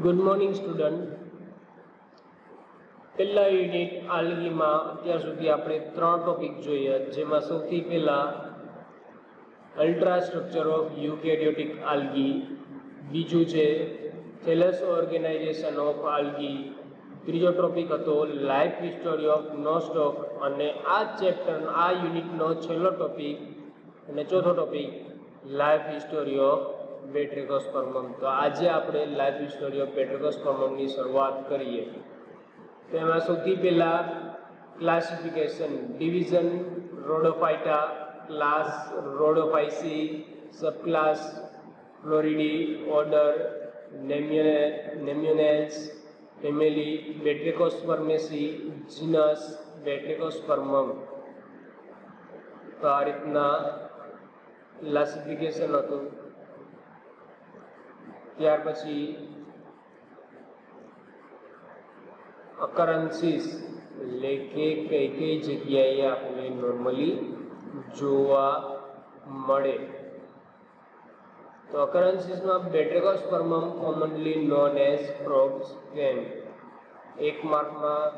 Good morning student. પહેલા unit આલ્ગીમાં અત્યાર સુધી આપણે 3 ટોપિક જોઈએ, જેમાં સૌથી પહેલા ultra structure of eukaryotic algae, બીજું છે થેલસ ઓર્ગેનાઇઝેશન ઓફ આલ્ગી, ત્રીજો ટોપિક હતો લાઈફ હિસ્ટોરી ઓફ નોસ્ટોક, અને આ ચેપ્ટર આ યુનિટનો છેલ્લો ટોપિક અને ચોથો ટોપિક લાઈફ હિસ્ટોરી ઓફ બેટ્રિકોસ્પર્મમ. તો આજે આપણે લાઈફ હિસ્ટોરી ઓફ બેટ્રિકોસ્પર્મમની શરૂઆત કરીએ. તેમાં સૌથી પહેલા classification, division Rhodophyta, class Rhodophyceae, subclass Florideae, order Nemalionales, family Batrachospermaceae, genus Batrachospermum. તો આ રીતના ક્લાસિફિકેશન હતું. ત્યાર પછી અકરન્સીસ, એટલે કે કઈ કઈ જગ્યાએ આપણે નોર્મલી જોવા મળે. તો અકરન્સીસમાં Batrachospermum commonly known as frog spawn. એક માર્કમાં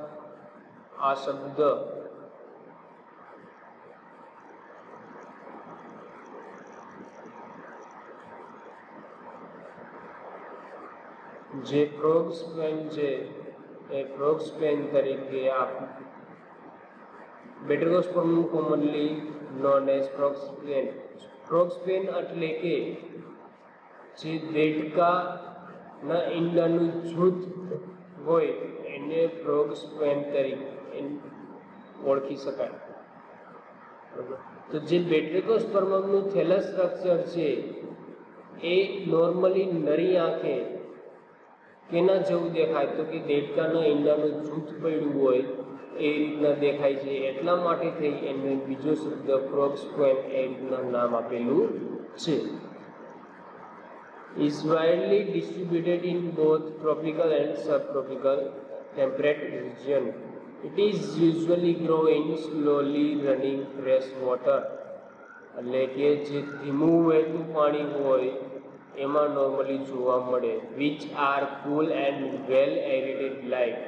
આ શબ્દ જે ફ્રોગ સ્પેન છે એ ફ્રોગ સ્પેન તરીકે Batrachospermum commonly known as frog spawn. Frog spawn એટલે કે જે દેડકાના ઈંડાનું જૂથ હોય એને ફ્રોગ સ્પેન તરીકે ઓળખી શકાય. તો જે બેટ્રિકોસ્પર્મમનું થેલસ સ્ટ્રક્ચર છે એ નોર્મલી નરી આંખે કેના જેવું દેખાય, તો કે દેડકાના ઈંડાનું જૂથ પડ્યું હોય એ રીતના દેખાય છે. એટલા માટે થઈ એને બીજો શબ્દ ફ્રોગ સ્પેન એ રીતના નામ આપેલું છે. Is widely distributed in both tropical and subtropical temperate region. It is usually grow in slowly running fresh water. એટલે કે જે ધીમું વહેતું પાણી હોય એમાં નોર્મલી જોવા મળે. Which are cool and well aerated light,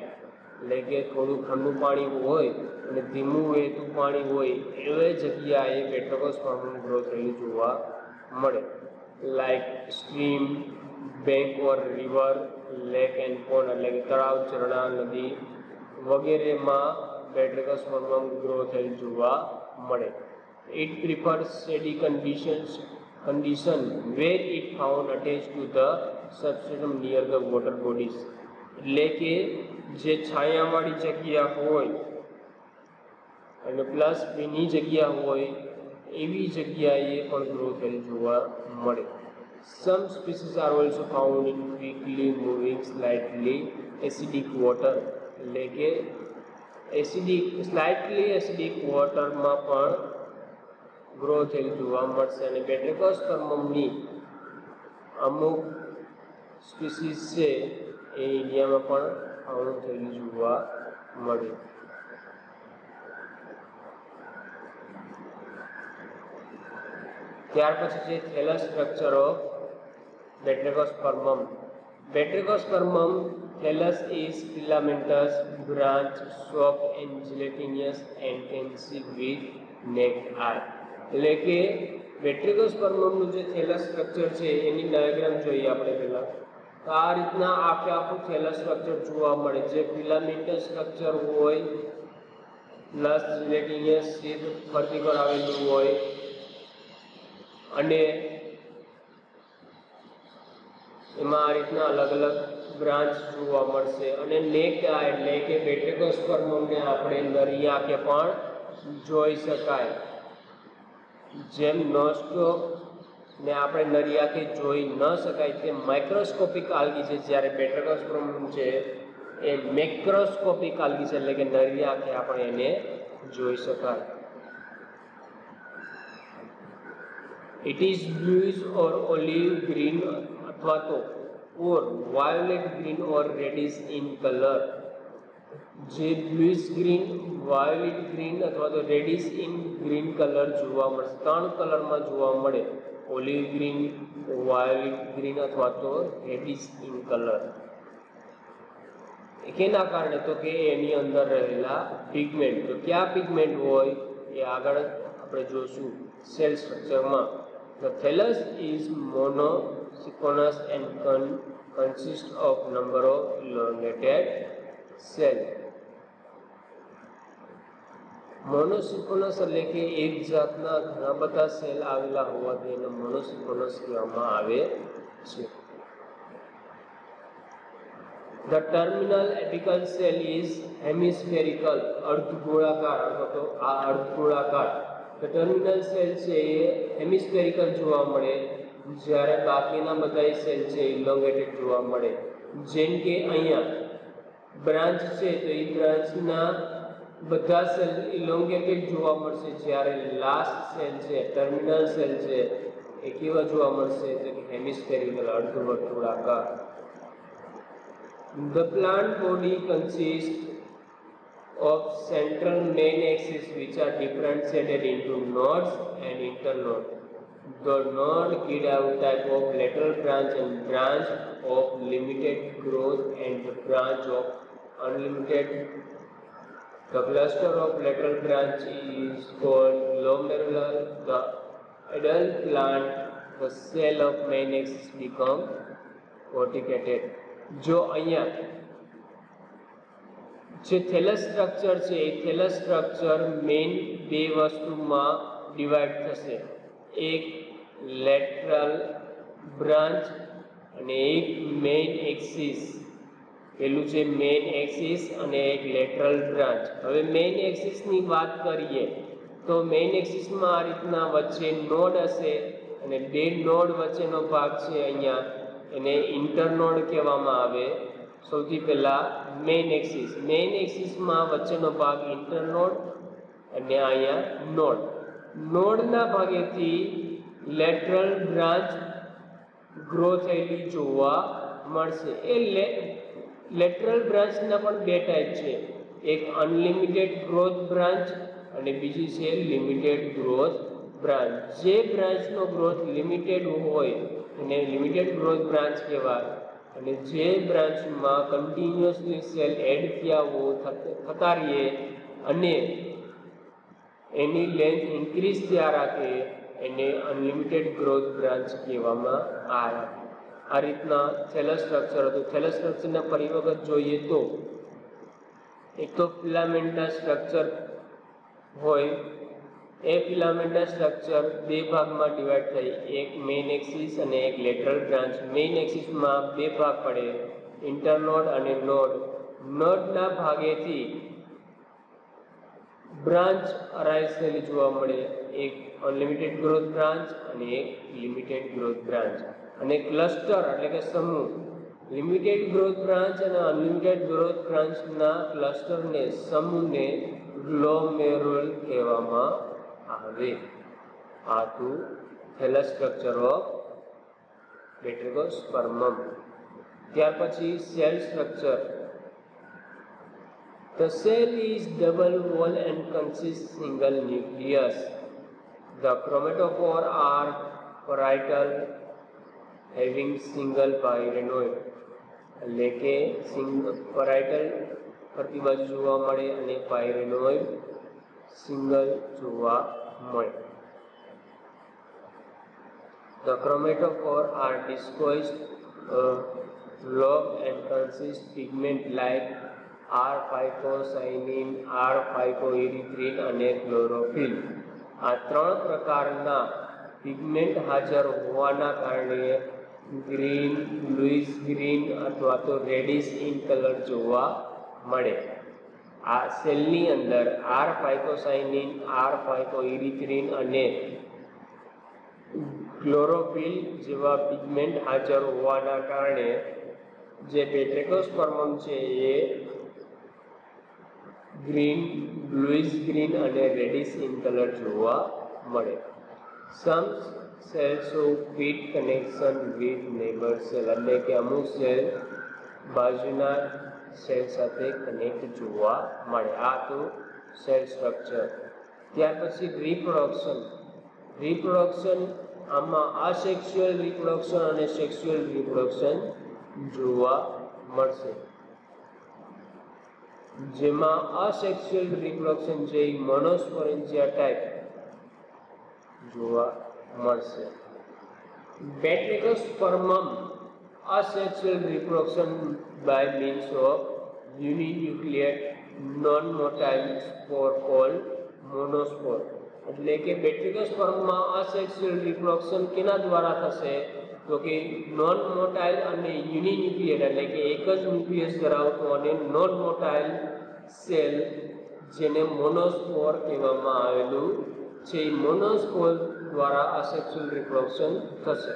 એટલે કે થોડું ઠંડુ પાણી હોય અને ધીમું વહેતું પાણી હોય એવી જગ્યાએ બેટ્રિકોસ્પર્મમ ગ્રો થયેલું જોવા મળે. Like stream, bank or river, lake and pond, એટલે કે તળાવ, ઝરણા, નદી વગેરેમાં બેટ્રિકોસ્પર્મમ ગ્રો થયેલું જોવા મળે. It prefers shady condition where it found attached to the substratum near the water bodies. એટલે કે જે છાયાવાળી જગ્યા હોય અને પ્લસ ભીની જગ્યા હોય એવી જગ્યાએ પણ ગ્રો થયેલ જોવા મળે. Some species are also found in quickly moving slightly acidic water, એટલે કે સ્લાઇટલી એસિડિક વોટરમાં પણ ગ્રો થયેલું જોવા મળશે. અને બેટ્રિકોસ્પર્મમની અમુક સ્પીસીસ છે એ ઇન્ડિયામાં પણ ફાઉન્ડ થયેલું જોવા મળે. ત્યાર પછી છે thallus structure of Batrachospermum. Batrachospermum thallus is filamentous, branch, soft and gelatinous and adhesive with naked eye. એટલે કે બેટ્રિકોસ્પર્મમનું જે થેલસ સ્ટ્રક્ચર છે એની ડાયાગ્રામ જોઈએ આપણે પહેલા. તો આ રીતના આખું થેલસ સ્ટ્રક્ચર જોવા મળે, જે ફિલામેન્ટસ સ્ટ્રક્ચર હોય પ્લસ જીલેટિનિયસ શીટ ફરતી કરાવેલું હોય અને એમાં આ રીતના અલગ અલગ બ્રાન્ચ જોવા મળશે. અને નેક આય એટલે કે બેટ્રિકોસ્પર્મમને આપણે નરી આંખે પણ જોઈ શકાય. જેમ નોસ્ટોક ને આપણે નરી આંખે જોઈ ન શકાય તેમ માઇક્રોસ્કોપિક આલ્ગી છે, જ્યારે બેટ્રિકોસ્પર્મમ છે એ મેક્રોસ્કોપિક આલ્ગી છે, એટલે કે નરી આંખે આપણે એને જોઈ શકાય. It is bluish or olive green અથવા તો or violet green or reddish in colour. જે બ્લુઇશ ગ્રીન, વાયોલેટ ગ્રીન અથવા તો રેડિશ ઇન ગ્રીન કલર જોવા મળશે. 3 કલરમાં જોવા મળે. ઓલિવ ગ્રીન, વાયોલેટ ગ્રીન અથવા તો રેડિશ ઇન કલર. કેના કારણે? તો કે એની અંદર રહેલા પિગમેન્ટ. તો ક્યાં પિગમેન્ટ હોય એ આગળ આપણે જોશું સેલ સ્ટ્રક્ચરમાં. The thallus is monosyconous and consists of number of elongated cells. મોનોસિકોનસ એટલે કે એક જાતના ઘણા બધા સેલ આવેલા હોવાથી એને મોનોસિકોનસ કહેવામાં આવે છે. The terminal apical cell is hemispherical, અર્ધગોળાકાર અથવા તો આ અર્ધગોળાકાર. The terminal cell છે એ hemispherical જોવા મળે, જ્યારે બાકીના બધા સેલ છે elongated જોવા મળે. જેમ કે અહીંયા બ્રાન્ચ છે તો એ બ્રાન્ચના બધા સેલ elongated જોવા મળશે, જ્યારે લાસ્ટ સેલ છે ટર્મિનલ સેલ છે એ કેવા જોવા મળશે? તો કે hemispherical, અર્ધવર્તુળાકાર. The plant body consists of central main axis which are differentiated into nodes and internodes. The node give type of lateral branch and branch of limited growth and the branch of unlimited. The cluster of lateral branch is called glomerular. The adult plant, the cell of main axis become corticated. જો અહીંયા જે થેલસ structure છે એ થેલસ structure main બે વસ્તુમાં divide થશે, એક lateral branch અને એક મેઇન એક્સિસ. પેલું છે મેઇન એક્સિસ અને એક લેટરલ બ્રાન્ચ. હવે મેઇન એક્સિસની વાત કરીએ તો મેઇન એક્સિસમાં આ રીતના વચ્ચે નોડ હશે અને બે નોડ વચ્ચેનો ભાગ છે અહીંયા એને ઇન્ટરનોડ કહેવામાં આવે. સૌથી પહેલા મેઇન એક્સિસ. મેઇન એક્સિસમાં વચ્ચેનો ભાગ ઇન્ટરનોડ અને અહીંયા નોડ. નોડના ભાગેથી લેટરલ બ્રાન્ચ ગ્રો થયેલી જોવા મળશે. એ લેટરલ બ્રાન્ચના પણ બે ટાઈપ છે, એક અનલિમિટેડ ગ્રોથ બ્રાન્ચ અને બીજી છે લિમિટેડ ગ્રોથ બ્રાન્ચ. જે બ્રાન્ચનો ગ્રોથ લિમિટેડ હોય એને લિમિટેડ ગ્રોથ બ્રાન્ચ કહેવાય, અને જે બ્રાન્ચમાં કન્ટિન્યુઅસલી સેલ એડ થતા રહીએ અને એની લેન્થ ઇન્ક્રીઝ થયા રાખે એને અનલિમિટેડ ગ્રોથ બ્રાન્ચ કહેવામાં આવે. આ રીતના થેલસ સ્ટ્રક્ચર હતું. થેલસ સ્ટ્રક્ચરના ફરી વખત જોઈએ તો એક તો ફિલામેન્ટના સ્ટ્રક્ચર હોય. એ ફિલામેન્ટના સ્ટ્રક્ચર બે ભાગમાં ડિવાઈડ થઈ, એક મેઇન એક્સિસ અને એક લેટરલ બ્રાન્ચ. મેઇન એક્સિસમાં બે ભાગ પડે, ઇન્ટરનોડ અને નોડ. નોડના ભાગેથી બ્રાન્ચ અરાઇઝ થયેલી જોવા મળે, એક અનલિમિટેડ ગ્રોથ બ્રાન્ચ અને એક લિમિટેડ ગ્રોથ બ્રાન્ચ. અને ક્લસ્ટર એટલે કે સમૂહ, લિમિટેડ ગ્રોથ બ્રાન્ચ અને અનલિમિટેડ ગ્રોથ બ્રાન્ચના ક્લસ્ટરને સમૂહને ગ્લોમેરુલ કહેવામાં આવે. આ હતું થેલસ સ્ટ્રક્ચર ઓફ પેટ્રિકોસ્પર્મમ. ત્યાર પછી cell structure. The cell is double wall and consists single nucleus. The chromatophore are parietal having single pyrenoid. એટલે કે parietal ફરતી બાજુ જોવા મળે અને પાયરેનોઇડ સિંગલ જોવા મળે. The chromatophore are discoid, lobed and consist pigment like R-phycocyanin, R-phycoerythrin અને chlorophyll. આ ત્રણ પ્રકારના પિગમેન્ટ હાજર હોવાના કારણે ગ્રીન, બ્લુઇશ ગ્રીન અથવા તો રેડિશ ઇન કલર જોવા મળે. આ સેલની અંદર R-phycocyanin, R-phycoerythrin અને ક્લોરોફિલ જેવા પિગમેન્ટ હાજર હોવાના કારણે જે પેટ્રિકોસ્પર્મમ છે એ ગ્રીન, બ્લુઇશ ગ્રીન અને રેડિશ ઇન કલર જોવા મળે. Some cells of with connection with neighbour cell, એટલે કે અમુક સેલ બાજુના સેલ સાથે કનેક્ટ જોવા મળે. આ તો સેલ સ્ટ્રક્ચર. ત્યાર પછી રિપ્રોડક્શન. આમાં અસેક્સ્યુઅલ રિપ્રોડક્શન અને સેક્સ્યુઅલ રિપ્રોડક્શન જોવા મળશે. જેમાં અસેક્સ્યુઅલ રિપ્રોડક્શન જે મોનોસ્પોરેન્જિયા ટાઈપ જોવા મળશે. બેટ્રિકોસ્પર્મમ asexual reproduction by means of uninucleate non-motile spore called monospore. એટલે કે બેટ્રિકોસ્પર્મમાં અસેક્સ્યુઅલ રિપ્રોડક્શન કેના દ્વારા થશે? તો કે નોન મોટાઇલ અને યુનિન્યુક્લિયેટ એટલે કે એક જ ન્યુક્લિયસ ધરાવતો અને નોન મોટાઇલ સેલ જેને મોનોસ્પોર કહેવામાં આવેલું છે, મોનોસ્પોર દ્વારા અસેક્સ્યુઅલ રિપ્રોડક્શન થશે.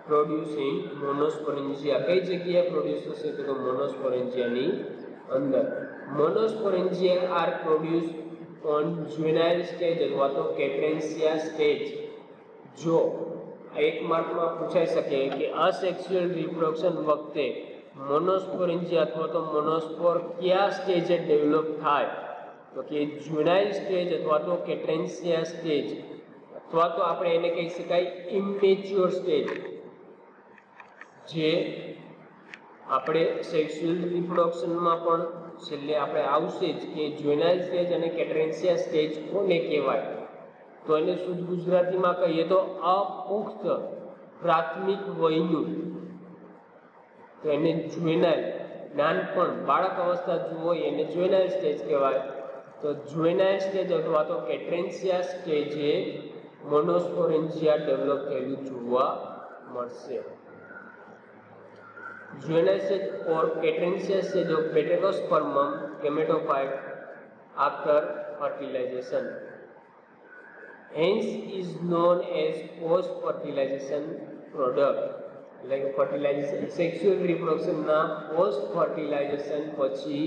પ્રોડ્યુસિંગ મોનોસ્પોરેન્જિયા કઈ જગ્યાએ પ્રોડ્યુસ થશે? તો મોનોસ્પોરેન્જિયાની અંદર. મોનોસ્પોરેન્જિયા R produce on juvenile stage અથવા તો કેટ્રેન્સિયા સ્ટેજ. જો એક માર્કમાં પૂછાઈ શકે કે અસેક્સ્યુઅલ રિપ્રોડક્શન વખતે મોનોસ્પોરેન્જિયા અથવા તો મોનોસ્પોર કયા સ્ટેજે ડેવલપ થાય? તો કે જ્યુવેનાઇલ સ્ટેજ અથવા તો કેટ્રેન્સિયા સ્ટેજ અથવા તો આપણે એને કહી શકાય ઇમેચ્યોર સ્ટેજ. જે આપણે સેક્સ્યુઅલ રિપ્રોડક્શનમાં પણ છેલ્લે આપણે આવશે જ કે જ્યુવેનાઇલ સ્ટેજ અને કેટ્રેન્સિયા સ્ટેજ કોને કહેવાય? તો એને શુદ્ધ ગુજરાતીમાં કહીએ તો અપુખ્ત પ્રાથમિક વયનું, તો એને જ્યુવેનાઇલ નાનપણ બાળક અવસ્થા જો હોય એને જ્યુવેનાઇલ સ્ટેજ કહેવાય. તો જ્યુવેનાઇલ સ્ટેજ અથવા તો કેટ્રેન્સિયા સ્ટેજે મોનોસ્પોરેન્જિયા ડેવલપ થયેલું જોવા મળશે. Juvenile stage or Catrincia stage of Batrachospermum gametophyte after fertilization. Hence is known as post-fertilization product. Like fertilization, sexual reproduction ના post-fertilization પછી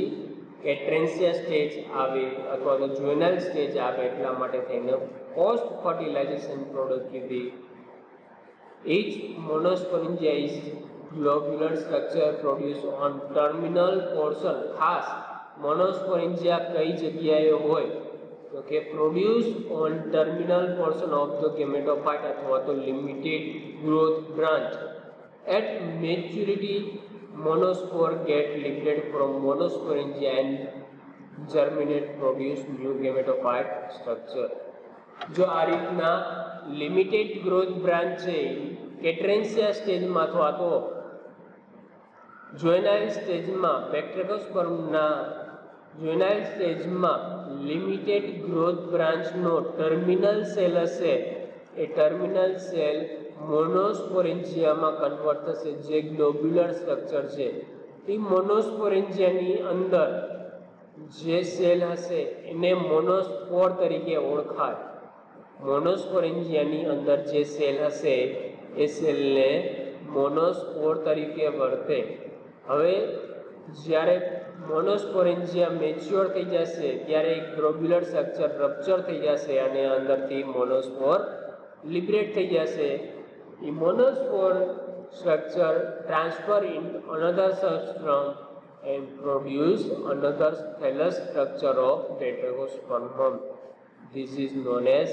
Catrincia stage આવે અથવા તો juvenile stage આવે એટલા માટે થઈને post-fertilization product કીધી. Each monosporangia is globular structure produced on terminal portion. ખાસ મોનોસ્પોરેન્જિયા કઈ જગ્યાએ હોય? તો કે produced on terminal portion of the gametophyte અથવા તો limited growth branch. At maturity, monospore get liberated from monosporangia and germinate produce new gametophyte structure. જો આ રીતના લિમિટેડ ગ્રોથ બ્રાન્ચ છે કેટ્રેન્સિયા સ્ટેજમાં અથવા તો જ્યુવેનાઇલ સ્ટેજમાં બેટ્રિકોસ્પર્મના જ્યુવેનાઇલ સ્ટેજમાં લિમિટેડ ગ્રોથ બ્રાન્ચનો ટર્મિનલ સેલ હશે, એ ટર્મિનલ સેલ મોનોસ્પોરેન્જિયામાં કન્વર્ટ થશે જે ગ્લોબ્યુલર સ્ટ્રક્ચર છે. એ મોનોસ્પોરેન્જિયાની અંદર જે સેલ હશે એને મોનોસ્પોર તરીકે ઓળખાય. મોનોસ્પોરેન્જિયાની અંદર જે સેલ હશે એ સેલને મોનોસ્પોર તરીકે વર્તે. હવે જ્યારે મોનોસ્પોરેન્જિયા મેચ્યોર થઈ જશે ત્યારે એક ગ્લોબ્યુલર સ્ટ્રક્ચર રપ્ચર થઈ જશે અને અંદરથી મોનોસ્પોર લિબરેટ થઈ જશે. એ monospore structure transfer in another substratum and produce another thallus structure of Batrachospermum. This is known as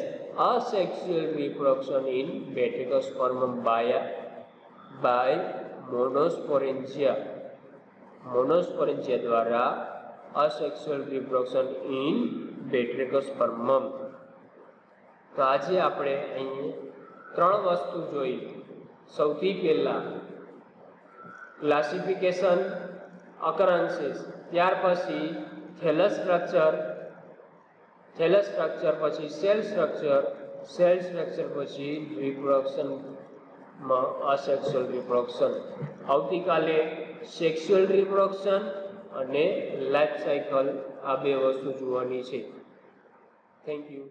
asexual reproduction in Batrachospermum by monosporangia. મોનોસ્પોરેન્જિયા દ્વારા asexual reproduction in Batrachospermum. તો આજે આપણે અહીં ત્રણ વસ્તુ જોઈ. સૌથી પહેલા ક્લાસિફિકેશન occurrences, ત્યાર પછી થેલસ સ્ટ્રક્ચર પછી સેલ સ્ટ્રક્ચર પછી રિપ્રોડક્શનમાં અસેક્સ્યુઅલ રિપ્રોડક્શન. આવતીકાલે સેક્સ્યુઅલ રિપ્રોડક્શન અને લાઈફ સાયકલ આ બે વસ્તુ જોવાની છે. Thank you.